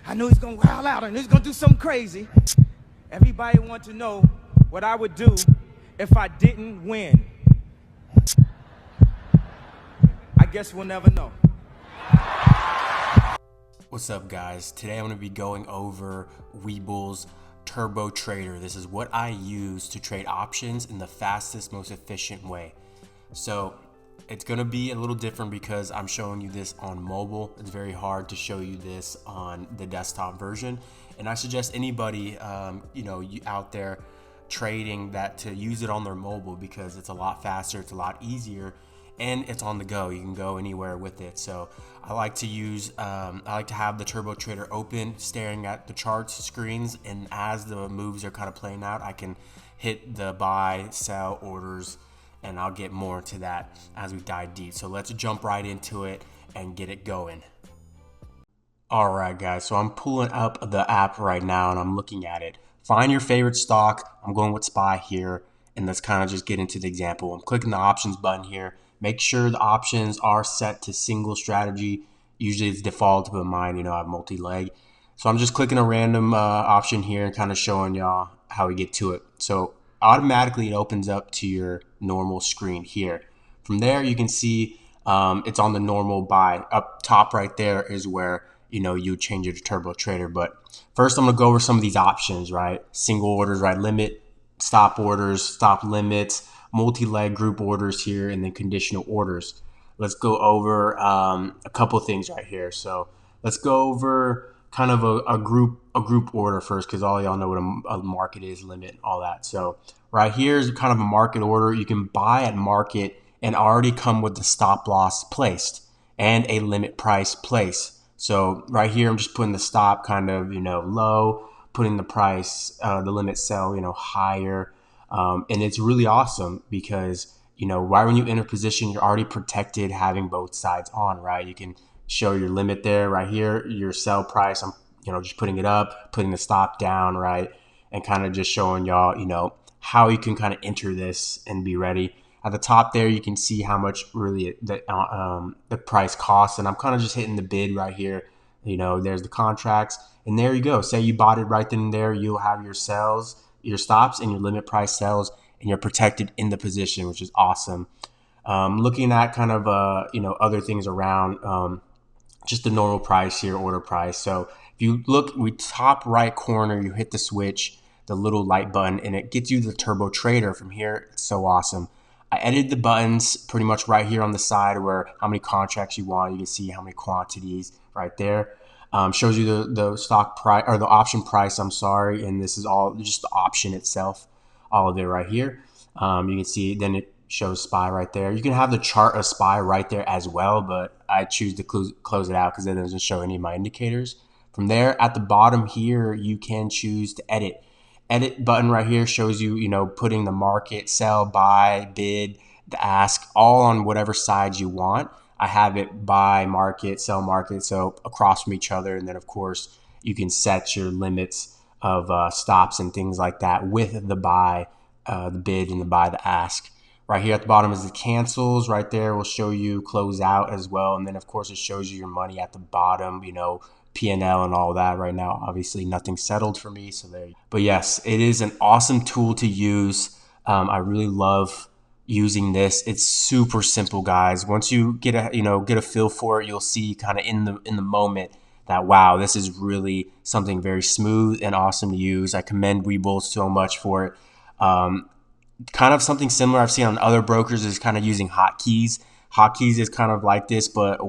I knew he's gonna wild out and he's gonna do something crazy. Everybody want to know what I would do if I didn't win. I guess we'll never know. What's up, guys? Today I'm going to be going over Webull's Turbo Trader. This is what I use to trade options in the fastest, most efficient way. So it's going to be a little different because I'm showing you this on mobile. It's very hard to show you this on the desktop version. And I suggest anybody, out there trading that to use it on their mobile because it's a lot faster, it's a lot easier, and it's on the go. You can go anywhere with it. So I like to have the Turbo Trader open, staring at the charts screens, and as the moves are kind of playing out, I can hit the buy, sell orders, and I'll get more into that as we dive deep. So let's jump right into it and get it going. All right, guys, so I'm pulling up the app right now and I'm looking at it. Find your favorite stock. I'm going with SPY here, and let's kind of just get into the example. I'm clicking the options button here. Make sure the options are set to single strategy. Usually it's default, but mine, I have multi-leg. So I'm just clicking a random option here and kind of showing y'all how we get to it. So automatically it opens up to your normal screen here. From there, you can see it's on the normal buy. Up top right there is where, you change it to Turbo Trader. But first I'm gonna go over some of these options, right? Single orders, right? Limit, stop orders, stop limits, multi-leg group orders here, and then conditional orders. Let's go over a couple things right here. So let's go over kind of a group order first, because all y'all know what a market is, limit, all that. So right here is kind of a market order. You can buy at market and already come with the stop loss placed and a limit price place. So right here, I'm just putting the stop kind of, low, putting the price, the limit sell, higher. And it's really awesome because, right when you enter position, you're already protected having both sides on, right? You can show your limit there right here, your sell price. I'm, just putting it up, putting the stop down, right? And kind of just showing y'all, how you can kind of enter this and be ready. At the top there, you can see how much really the price costs. And I'm kind of just hitting the bid right here. There's the contracts. And there you go. Say you bought it right then and there. You'll have your sells, your stops, and your limit price sells, and you're protected in the position, which is awesome. Looking at kind of, other things around just the normal price here, order price. So if you look, we top right corner, you hit the switch, the little light button, and it gets you the Turbo Trader from here. It's so awesome. I edited the buttons pretty much right here on the side where how many contracts you want. You can see how many quantities right there. Shows you the stock price or the option price. I'm sorry, and this is all just the option itself, all of it right here. You can see then it shows SPY right there. You can have the chart of SPY right there as well, but I choose to close it out because it doesn't show any of my indicators. From there, at the bottom here, you can choose to edit. Edit button right here shows you, putting the market, sell, buy, bid, the ask, all on whatever side you want. I have it buy, market, sell, market, so across from each other. And then, of course, you can set your limits of stops and things like that with the buy, the bid, and the buy, the ask. Right here at the bottom is the cancels. Right there will show you close out as well. And then, of course, it shows you your money at the bottom, P&L and all that. Right now, obviously nothing settled for me, so there. But yes, it is an awesome tool to use. I really love using this. It's super simple, guys. Once you get a feel for it, you'll see kind of in the moment that wow, this is really something very smooth and awesome to use. I commend Webull so much for it. Kind of something similar I've seen on other brokers is kind of using hotkeys. Hotkeys is kind of like this, but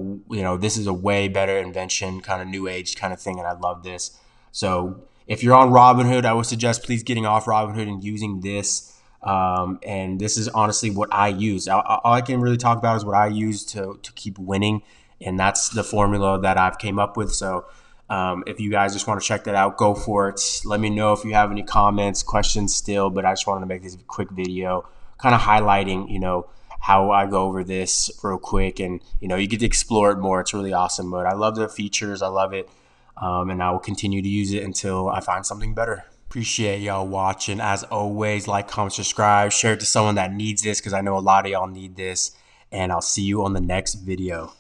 this is a way better invention, kind of new age kind of thing, and I love this. So if you're on Robinhood, I would suggest please getting off Robinhood and using this. And this is honestly what I use. All I can really talk about is what I use to keep winning, and that's the formula that I've came up with. So if you guys just want to check that out, go for it. Let me know if you have any comments, questions still, but I just wanted to make this quick video kind of highlighting, how I go over this real quick, and you get to explore it more. It's really awesome, but I love the features. I love it, and I will continue to use it until I find something better. Appreciate y'all watching. As always, like, comment, subscribe, share it to someone that needs this, because I know a lot of y'all need this, and I'll see you on the next video.